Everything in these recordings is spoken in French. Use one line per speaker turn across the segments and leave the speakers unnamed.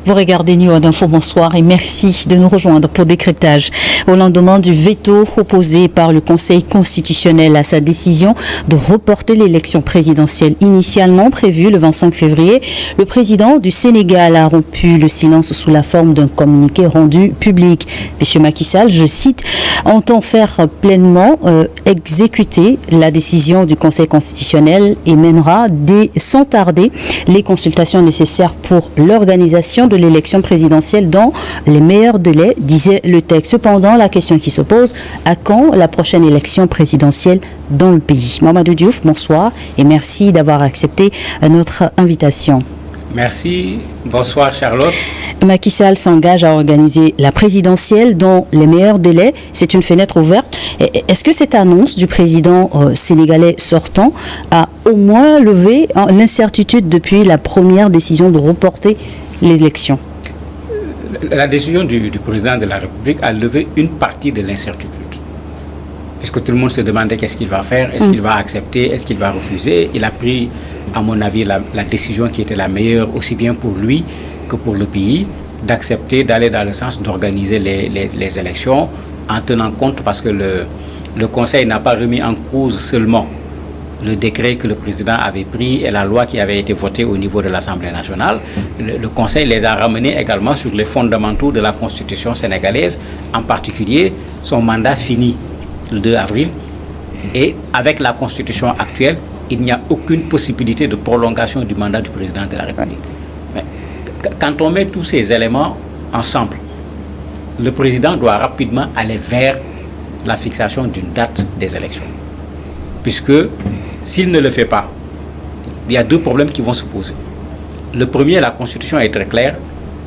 Vous regardez New York Info, bonsoir et merci de nous rejoindre pour décryptage. Au lendemain du veto opposé par le Conseil constitutionnel à sa décision de reporter l'élection présidentielle initialement prévue le 25 février, le président du Sénégal a rompu le silence sous la forme d'un communiqué rendu public. M. Macky Sall, je cite, entend faire pleinement exécuter la décision du Conseil constitutionnel et mènera sans tarder les consultations nécessaires pour l'organisation de l'élection présidentielle dans les meilleurs délais, disait le texte. Cependant, la question qui se pose, à quand la prochaine élection présidentielle dans le pays? Mamadou Diouf, bonsoir et merci d'avoir accepté notre invitation.
Merci. Bonsoir Charlotte.
Macky Sall s'engage à organiser la présidentielle dans les meilleurs délais. C'est une fenêtre ouverte. Est-ce que cette annonce du président sénégalais sortant a au moins levé l'incertitude depuis la première décision de reporter l'élection?
La décision du président de la République a levé une partie de l'incertitude. Puisque tout le monde se demandait qu'est-ce qu'il va faire, est-ce qu'il va accepter, est-ce qu'il va refuser. Il a pris, à mon avis, la décision qui était la meilleure, aussi bien pour lui que pour le pays, d'accepter d'aller dans le sens d'organiser les élections en tenant compte, parce que le Conseil n'a pas remis en cause seulement le décret que le président avait pris et la loi qui avait été votée au niveau de l'Assemblée nationale. Le Conseil les a ramenés également sur les fondamentaux de la Constitution sénégalaise, en particulier son mandat fini le 2 avril. Et avec la Constitution actuelle, il n'y a aucune possibilité de prolongation du mandat du président de la République. Mais quand on met tous ces éléments ensemble, le président doit rapidement aller vers la fixation d'une date des élections. Puisque s'il ne le fait pas, il y a deux problèmes qui vont se poser. Le premier, la Constitution est très claire.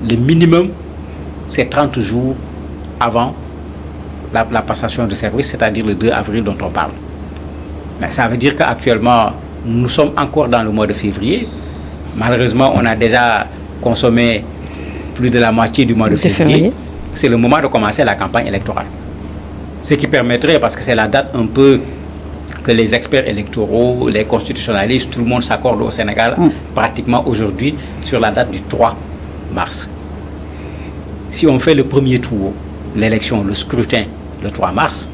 Le minimum, c'est 30 jours avant la passation de service, c'est-à-dire le 2 avril dont on parle. Mais ça veut dire qu'actuellement, nous sommes encore dans le mois de février. Malheureusement, on a déjà consommé plus de la moitié du mois de février. C'est le moment de commencer la campagne électorale. Ce qui permettrait, parce que c'est la date un peu que les experts électoraux, les constitutionnalistes, tout le monde s'accorde au Sénégal pratiquement aujourd'hui sur la date du 3 mars. Si on fait le premier tour, l'élection, le scrutin, le 3 mars,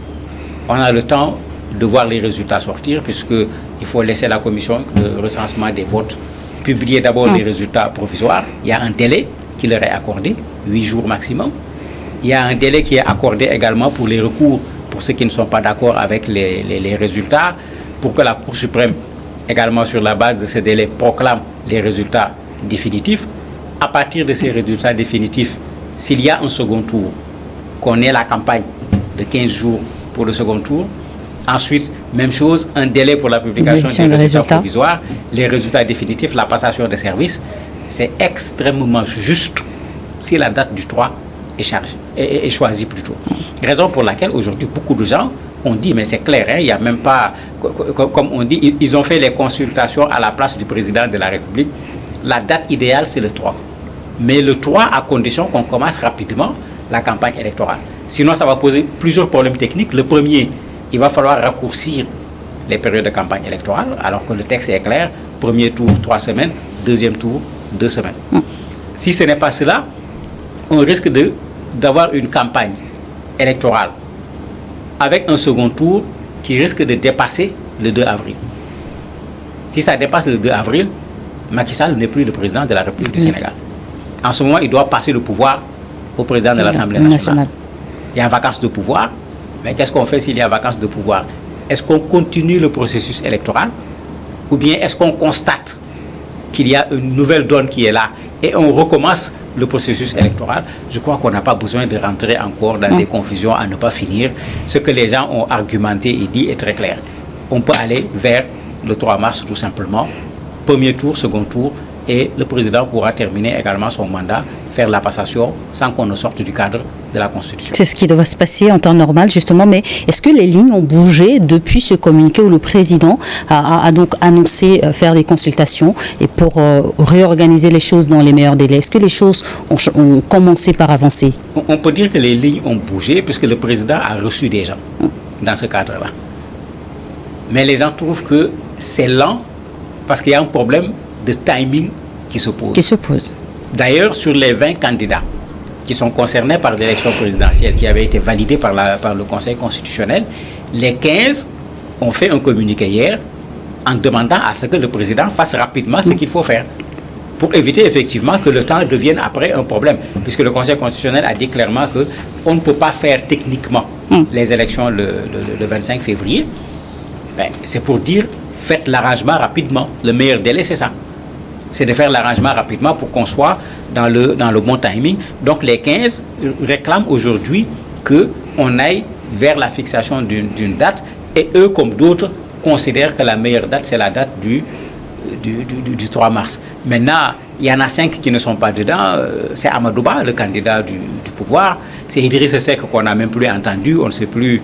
on a le temps de voir les résultats sortir, puisqu'il faut laisser la commission de recensement des votes publier d'abord les résultats provisoires. Il y a un délai qui leur est accordé, 8 jours maximum. Il y a un délai qui est accordé également pour les recours, pour ceux qui ne sont pas d'accord avec les résultats, pour que la Cour suprême, également sur la base de ce délai, proclame les résultats définitifs. À partir de ces résultats définitifs, s'il y a un second tour, qu'on ait la campagne de 15 jours pour le second tour. Ensuite, même chose, un délai pour la publication des résultats provisoires, les résultats définitifs, la passation de service. C'est extrêmement juste si la date du 3 est choisie plutôt. Raison pour laquelle aujourd'hui beaucoup de gens ont dit, mais c'est clair, il n'y a même pas, comme on dit, ils ont fait les consultations à la place du président de la République. La date idéale, c'est le 3. Mais le 3 à condition qu'on commence rapidement la campagne électorale. Sinon, ça va poser plusieurs problèmes techniques. Le premier, il va falloir raccourcir les périodes de campagne électorale, alors que le texte est clair. Premier tour, 3 semaines. Deuxième tour, 2 semaines. Si ce n'est pas cela, on risque d'avoir une campagne électorale avec un second tour qui risque de dépasser le 2 avril. Si ça dépasse le 2 avril, Macky Sall n'est plus le président de la République du Sénégal. En ce moment, il doit passer le pouvoir au président de l'Assemblée nationale. Il y a vacance de pouvoir, mais qu'est-ce qu'on fait s'il y a vacance de pouvoir? Est-ce qu'on continue le processus électoral ou bien est-ce qu'on constate qu'il y a une nouvelle donne qui est là et on recommence le processus électoral? Je crois qu'on n'a pas besoin de rentrer encore dans des confusions à ne pas finir. Ce que les gens ont argumenté et dit est très clair. On peut aller vers le 3 mars tout simplement, premier tour, second tour, et le président pourra terminer également son mandat, faire la passation sans qu'on ne sorte du cadre de la Constitution.
C'est ce qui devrait se passer en temps normal justement, mais est-ce que les lignes ont bougé depuis ce communiqué où le président a donc annoncé faire des consultations et pour réorganiser les choses dans les meilleurs délais? Est-ce que les choses ont commencé par avancer?
On peut dire que les lignes ont bougé puisque le président a reçu des gens dans ce cadre-là. Mais les gens trouvent que c'est lent parce qu'il y a un problème de timing qui se pose. D'ailleurs, sur les 20 candidats qui sont concernés par l'élection présidentielle qui avait été validée par le Conseil constitutionnel, les 15 ont fait un communiqué hier en demandant à ce que le président fasse rapidement ce qu'il faut faire pour éviter effectivement que le temps devienne après un problème, puisque le Conseil constitutionnel a dit clairement qu'on ne peut pas faire techniquement les élections le 25 février. Ben, c'est pour dire, faites l'arrangement rapidement. Le meilleur délai, c'est ça. C'est de faire l'arrangement rapidement pour qu'on soit dans le bon timing. Donc les 15 réclament aujourd'hui qu'on aille vers la fixation d'une date, et eux, comme d'autres, considèrent que la meilleure date, c'est la date du 3 mars. Maintenant, il y en a 5 qui ne sont pas dedans. C'est Amadouba, le candidat du pouvoir. C'est Idriss Seck qu'on n'a même plus entendu. On ne sait plus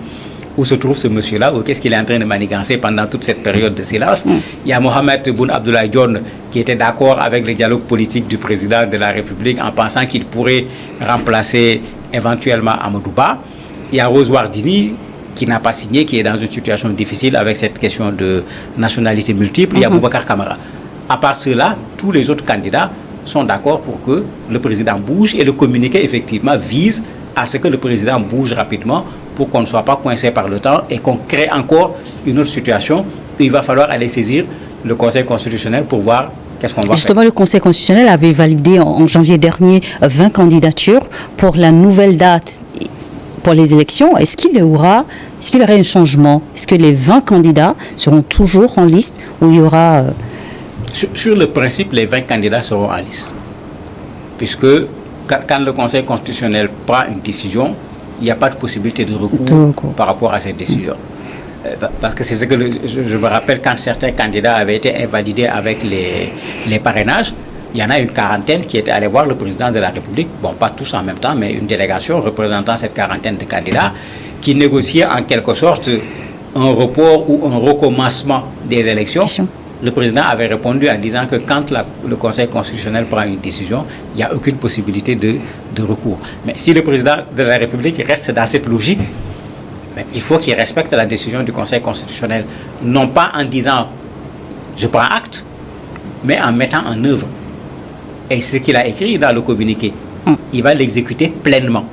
où se trouve ce monsieur-là, ou qu'est-ce qu'il est en train de manigancer pendant toute cette période de silence. Il y a Mohamed Boun Abdallah Dionne qui était d'accord avec le dialogue politique du président de la République en pensant qu'il pourrait remplacer éventuellement Amadouba. Il y a Rose Wardini qui n'a pas signé, qui est dans une situation difficile avec cette question de nationalité multiple. Il y a Boubacar Camara. À part cela, tous les autres candidats sont d'accord pour que le président bouge, et le communiqué effectivement vise à ce que le président bouge rapidement pour qu'on ne soit pas coincé par le temps et qu'on crée encore une autre situation où il va falloir aller saisir le Conseil constitutionnel pour voir qu'est-ce qu'on va faire.
Justement, le Conseil constitutionnel avait validé en janvier dernier 20 candidatures pour la nouvelle date pour les élections. Est-ce qu'il y aurait un changement? Est-ce que les 20 candidats seront toujours en liste, ou il y aura...
Sur le principe, les 20 candidats seront en liste. Puisque quand le Conseil constitutionnel prend une décision, il n'y a pas de possibilité de recours par rapport à cette décision. Parce que c'est ce que je me rappelle, quand certains candidats avaient été invalidés avec les parrainages, il y en a une quarantaine qui étaient allés voir le président de la République, bon, pas tous en même temps, mais une délégation représentant cette quarantaine de candidats, qui négociait en quelque sorte un report ou un recommencement des élections. Le président avait répondu en disant que quand le Conseil constitutionnel prend une décision, il n'y a aucune possibilité de recours. Mais si le président de la République reste dans cette logique, il faut qu'il respecte la décision du Conseil constitutionnel, non pas en disant « je prends acte », mais en mettant en œuvre. Et c'est ce qu'il a écrit dans le communiqué. Il va l'exécuter pleinement.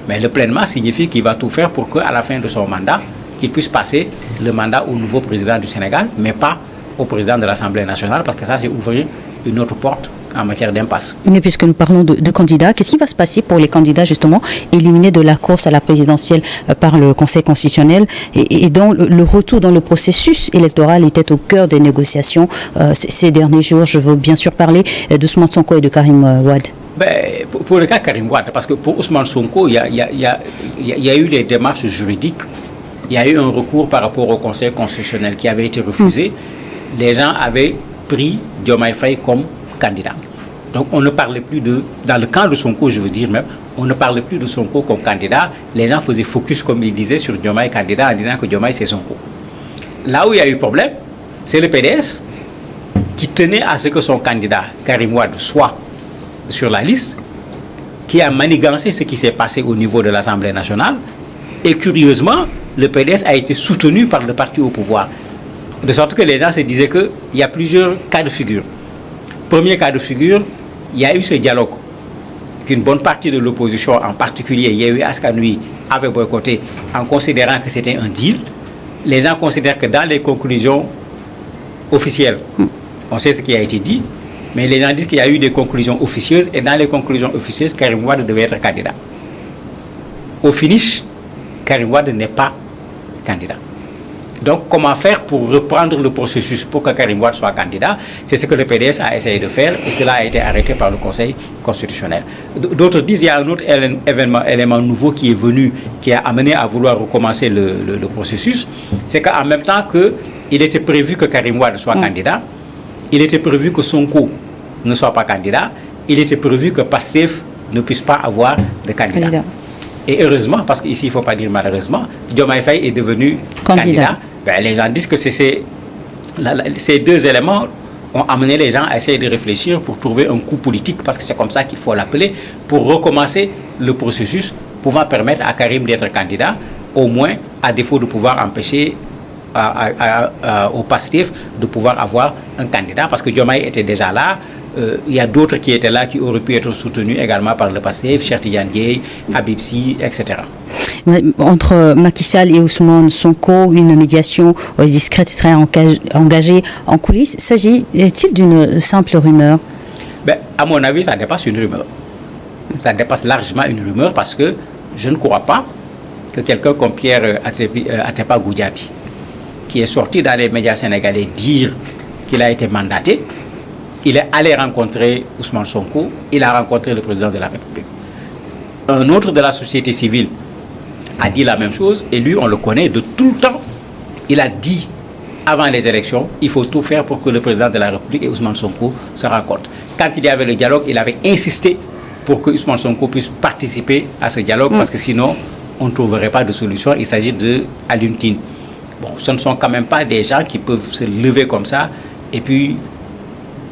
Mais le pleinement signifie qu'il va tout faire pour qu'à la fin de son mandat, qu'il puisse passer le mandat au nouveau président du Sénégal, mais pas au président de l'Assemblée nationale, parce que ça, c'est ouvrir une autre porte en matière d'impasse.
Et puisque nous parlons de candidats, qu'est-ce qui va se passer pour les candidats justement éliminés de la course à la présidentielle par le Conseil constitutionnel, et dont le retour dans le processus électoral était au cœur des négociations ces derniers jours? Je veux bien sûr parler d'Ousmane Sonko et de Karim Wade.
Pour le cas Karim Wade, parce que pour Ousmane Sonko, il y a eu les démarches juridiques. Il y a eu un recours par rapport au Conseil constitutionnel qui avait été refusé. Les gens avaient pris Diomaye Faye comme candidat. Donc on ne parlait plus dans le camp de Sonko, je veux dire même, on ne parlait plus de Sonko comme candidat. Les gens faisaient focus, comme ils disaient, sur Diomaye candidat en disant que Diomaye c'est Sonko. Là où il y a eu problème, c'est le PDS qui tenait à ce que son candidat, Karim Wade, soit sur la liste, qui a manigancé ce qui s'est passé au niveau de l'Assemblée nationale. Et curieusement, le PDS a été soutenu par le parti au pouvoir. De sorte que les gens se disaient qu'il y a plusieurs cas de figure. Premier cas de figure, il y a eu ce dialogue qu'une bonne partie de l'opposition, en particulier Yewwi Askan Wi, avait boycotté en considérant que c'était un deal. Les gens considèrent que dans les conclusions officielles, on sait ce qui a été dit, mais les gens disent qu'il y a eu des conclusions officieuses, et dans les conclusions officieuses, Karim Wade devait être candidat. Au finish, Karim Wade n'est pas candidat. Donc, comment faire pour reprendre le processus pour que Karim Wade soit candidat? C'est ce que le PDS a essayé de faire, et cela a été arrêté par le Conseil constitutionnel. D'autres disent qu'il y a un autre élément nouveau qui est venu, qui a amené à vouloir recommencer le processus. C'est qu'en même temps qu'il était prévu que Karim Wade soit candidat, il était prévu que Sonko ne soit pas candidat, il était prévu que Pastef ne puisse pas avoir de candidat. Et heureusement, parce qu'ici il ne faut pas dire malheureusement, Diomaye Faye est devenu candidat. Les gens disent que ces deux éléments ont amené les gens à essayer de réfléchir pour trouver un coup politique, parce que c'est comme ça qu'il faut l'appeler, pour recommencer le processus, pouvant permettre à Karim d'être candidat, au moins à défaut de pouvoir empêcher au Pastef de pouvoir avoir un candidat, parce que Diomaye était déjà là, il y a d'autres qui étaient là, qui auraient pu être soutenus également par le PASTEF, Cheikh Tidiane Dièye, Habib Sy, etc.
Entre Macky Sall et Ousmane Sonko, une médiation discrète serait engagée en coulisses. S'agit-il d'une simple rumeur?
À mon avis, ça dépasse une rumeur. Ça dépasse largement une rumeur parce que je ne crois pas que quelqu'un comme Pierre Atepa Goudiaby, qui est sorti dans les médias sénégalais dire qu'il a été mandaté, il est allé rencontrer Ousmane Sonko, il a rencontré le président de la République. Un autre de la société civile a dit la même chose et lui, on le connaît de tout le temps. Il a dit avant les élections, il faut tout faire pour que le président de la République et Ousmane Sonko se rencontrent. Quand il y avait le dialogue, il avait insisté pour que Ousmane Sonko puisse participer à ce dialogue parce que sinon, on ne trouverait pas de solution. Il s'agit d'Alioune Tine. Bon, ce ne sont quand même pas des gens qui peuvent se lever comme ça et puis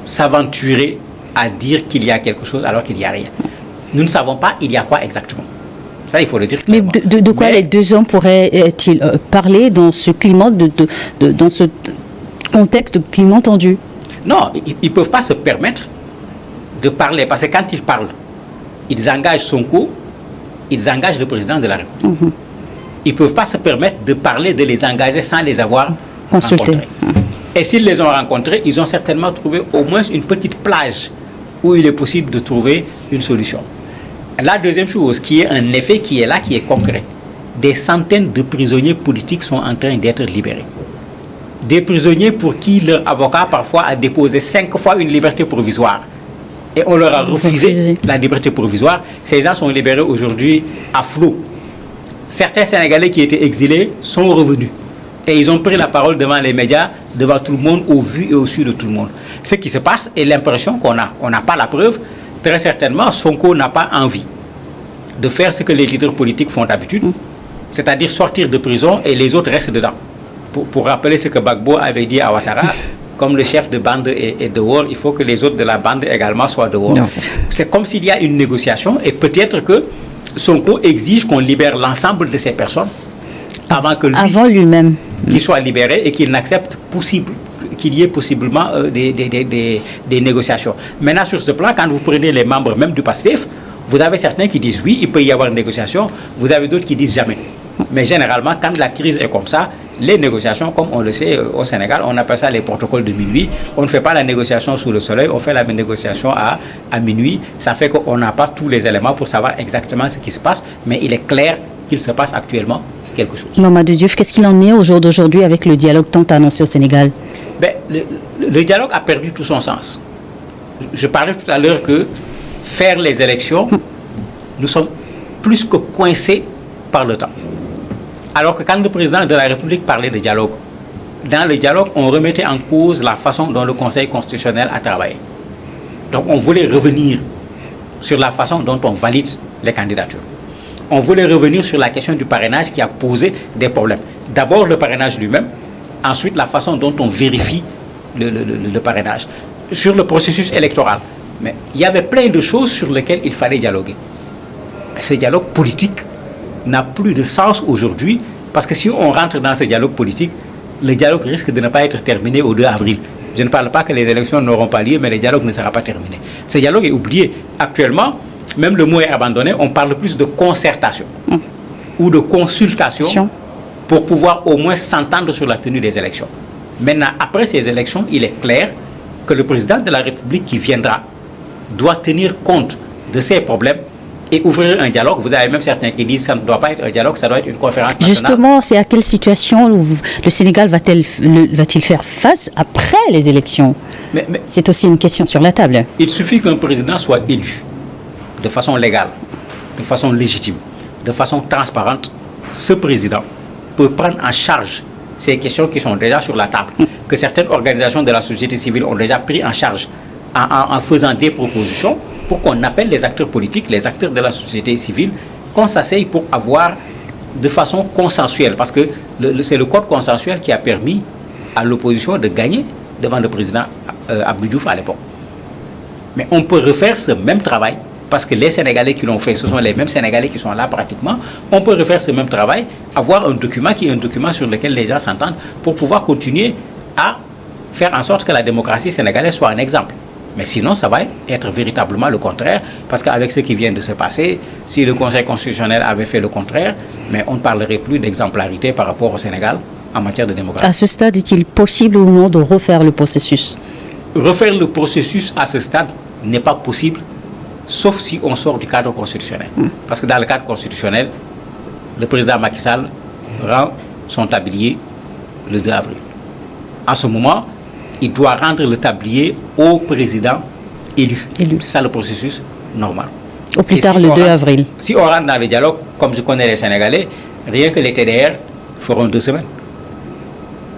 s'aventurer à dire qu'il y a quelque chose alors qu'il n'y a rien. Nous ne savons pas il y a quoi exactement. Ça, il faut le dire clairement.
Mais de quoi les deux hommes pourraient-ils parler dans ce climat, dans ce contexte de climat tendu?
Non, ils ne peuvent pas se permettre de parler. Parce que quand ils parlent, ils engagent Sonko, ils engagent le président de la République. Ils ne peuvent pas se permettre de parler, de les engager sans les avoir rencontrés. Et s'ils les ont rencontrés, ils ont certainement trouvé au moins une petite plage où il est possible de trouver une solution. La deuxième chose, qui est un effet qui est là, qui est concret. Des centaines de prisonniers politiques sont en train d'être libérés. Des prisonniers pour qui leur avocat parfois a déposé 5 fois une liberté provisoire. Et on leur a refusé la liberté provisoire. Ces gens sont libérés aujourd'hui à flot. Certains Sénégalais qui étaient exilés sont revenus. Et ils ont pris la parole devant les médias, devant tout le monde, au vu et au su de tout le monde. Ce qui se passe et l'impression qu'on a, on n'a pas la preuve, très certainement, Sonko n'a pas envie de faire ce que les leaders politiques font d'habitude, c'est-à-dire sortir de prison et les autres restent dedans. Pour rappeler ce que Gbagbo avait dit à Ouattara, comme le chef de bande est dehors, il faut que les autres de la bande également soient dehors. C'est comme s'il y a une négociation et peut-être que Sonko exige qu'on libère l'ensemble de ces personnes avant que
lui-même
qu'il soit libéré et qu'il n'accepte qu'il y ait possiblement des négociations. Maintenant, sur ce plan, quand vous prenez les membres même du PASTEF, vous avez certains qui disent oui, il peut y avoir une négociation, vous avez d'autres qui disent jamais. Mais généralement, quand la crise est comme ça, les négociations, comme on le sait au Sénégal, on appelle ça les protocoles de minuit. On ne fait pas la négociation sous le soleil, on fait la négociation à minuit. Ça fait qu'on n'a pas tous les éléments pour savoir exactement ce qui se passe, mais il est clair qu'il se passe actuellement quelque chose.
Mamadou Diouf, qu'est-ce qu'il en est au jour d'aujourd'hui avec le dialogue tant annoncé au Sénégal?
Le dialogue a perdu tout son sens. Je parlais tout à l'heure que faire les élections, nous sommes plus que coincés par le temps. Alors que quand le président de la République parlait de dialogue, dans le dialogue, on remettait en cause la façon dont le Conseil constitutionnel a travaillé. Donc on voulait revenir sur la façon dont on valide les candidatures. On voulait revenir sur la question du parrainage qui a posé des problèmes. D'abord le parrainage lui-même, ensuite la façon dont on vérifie le parrainage. Sur le processus électoral. Mais il y avait plein de choses sur lesquelles il fallait dialoguer. Ce dialogue politique n'a plus de sens aujourd'hui parce que si on rentre dans ce dialogue politique, le dialogue risque de ne pas être terminé au 2 avril. Je ne parle pas que les élections n'auront pas lieu, mais le dialogue ne sera pas terminé. Ce dialogue est oublié. Actuellement, même le mot est abandonné, on parle plus de concertation ou de consultation pour pouvoir au moins s'entendre sur la tenue des élections. Maintenant, après ces élections, il est clair que le président de la République qui viendra doit tenir compte de ces problèmes et ouvrir un dialogue. Vous avez même certains qui disent que ça ne doit pas être un dialogue, ça doit être une conférence nationale.
Justement, c'est à quelle situation le Sénégal va-t-il faire face après les élections? Mais c'est aussi une question sur la table.
Il suffit qu'un président soit élu de façon légale, de façon légitime, de façon transparente. Ce président peut prendre en charge ces questions qui sont déjà sur la table, que certaines organisations de la société civile ont déjà pris en charge en faisant des propositions pour qu'on appelle les acteurs politiques, les acteurs de la société civile, qu'on s'asseye pour avoir de façon consensuelle, parce que c'est le code consensuel qui a permis à l'opposition de gagner devant le président Abdou Diouf à l'époque. Mais on peut refaire ce même travail, parce que les Sénégalais qui l'ont fait, ce sont les mêmes Sénégalais qui sont là pratiquement. On peut refaire ce même travail, avoir un document qui est un document sur lequel les gens s'entendent pour pouvoir continuer à faire en sorte que la démocratie sénégalaise soit un exemple. Mais sinon, ça va être véritablement le contraire, parce qu'avec ce qui vient de se passer, si le Conseil constitutionnel avait fait le contraire, mais on ne parlerait plus d'exemplarité par rapport au Sénégal en matière de démocratie.
À ce stade, est-il possible ou non de refaire le processus?
Refaire le processus à ce stade n'est pas possible, sauf si on sort du cadre constitutionnel. Parce que dans le cadre constitutionnel, le président Macky Sall rend son tablier le 2 avril. En ce moment, il doit rendre le tablier au président élu. C'est ça le processus normal.
Au plus tard, le 2 avril.
Si on rentre dans le dialogue, comme je connais les Sénégalais, rien que les TDR feront 2 semaines.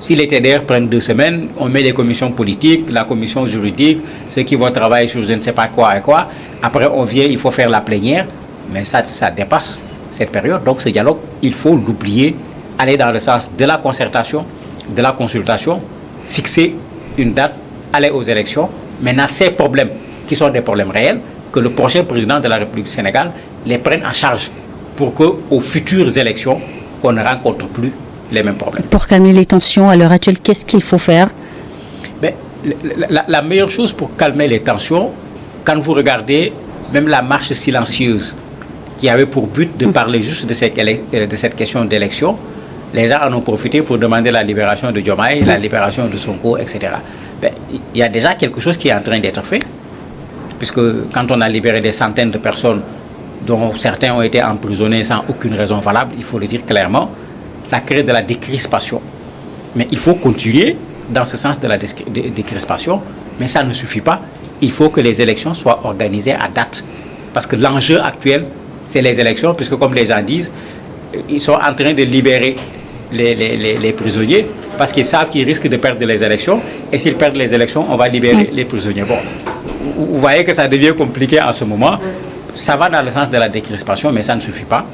Si les TDR prennent 2 semaines, on met les commissions politiques, la commission juridique, ceux qui vont travailler sur je ne sais pas quoi et quoi. Après, on vient, il faut faire la plénière, mais ça dépasse cette période. Donc, ce dialogue, il faut l'oublier, aller dans le sens de la concertation, de la consultation, fixer une date, aller aux élections. Maintenant, ces problèmes, qui sont des problèmes réels, que le prochain président de la République du Sénégal les prenne en charge pour qu'aux futures élections, on ne rencontre plus les mêmes problèmes.
Pour calmer les tensions à l'heure actuelle, qu'est-ce qu'il faut faire?
La meilleure chose pour calmer les tensions, quand vous regardez même la marche silencieuse qui avait pour but de parler juste de cette question d'élection, les gens en ont profité pour demander la libération de Diomaye, la libération de Sonko, etc. Il y a déjà quelque chose qui est en train d'être fait, puisque quand on a libéré des centaines de personnes, dont certains ont été emprisonnés sans aucune raison valable, il faut le dire clairement, ça crée de la décrispation. Mais il faut continuer dans ce sens de la décrispation, mais ça ne suffit pas. Il faut que les élections soient organisées à date. Parce que l'enjeu actuel, c'est les élections, puisque comme les gens disent, ils sont en train de libérer les prisonniers, parce qu'ils savent qu'ils risquent de perdre les élections, et s'ils perdent les élections, on va libérer les prisonniers. Bon, vous voyez que ça devient compliqué en ce moment. Ça va dans le sens de la décrispation, mais ça ne suffit pas.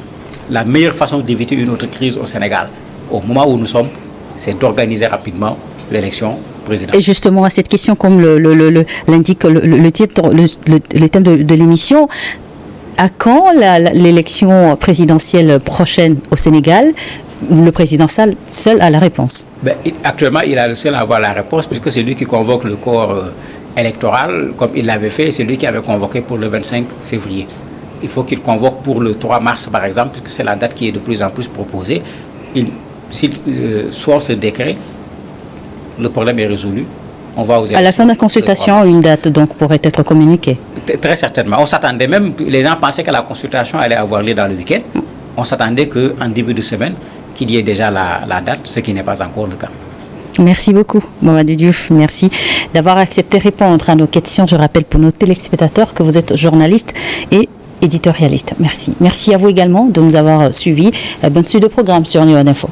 La meilleure façon d'éviter une autre crise au Sénégal, au moment où nous sommes, c'est d'organiser rapidement l'élection présidentielle.
Et justement, à cette question, comme l'indique le titre, le thème de l'émission, à quand l'élection présidentielle prochaine au Sénégal? Le président seul a la réponse.
Actuellement, il a le seul à avoir la réponse, puisque c'est lui qui convoque le corps électoral, comme il l'avait fait, c'est lui qui avait convoqué pour le 25 février. Il faut qu'il convoque pour le 3 mars, par exemple, puisque c'est la date qui est de plus en plus proposée. S'il sort ce décret, le problème est résolu. On va aux élections.
À la fin de la consultation, une date donc pourrait être communiquée.
Très certainement. On s'attendait même, les gens pensaient que la consultation allait avoir lieu dans le week-end. On s'attendait qu'en début de semaine, qu'il y ait déjà la date, ce qui n'est pas encore le cas.
Merci beaucoup, Mamadou Diouf. Merci d'avoir accepté de répondre à nos questions. Je rappelle pour nos téléspectateurs que vous êtes journaliste et éditorialiste. Merci. Merci à vous également de nous avoir suivis. Bonne suite de programme sur New One Info.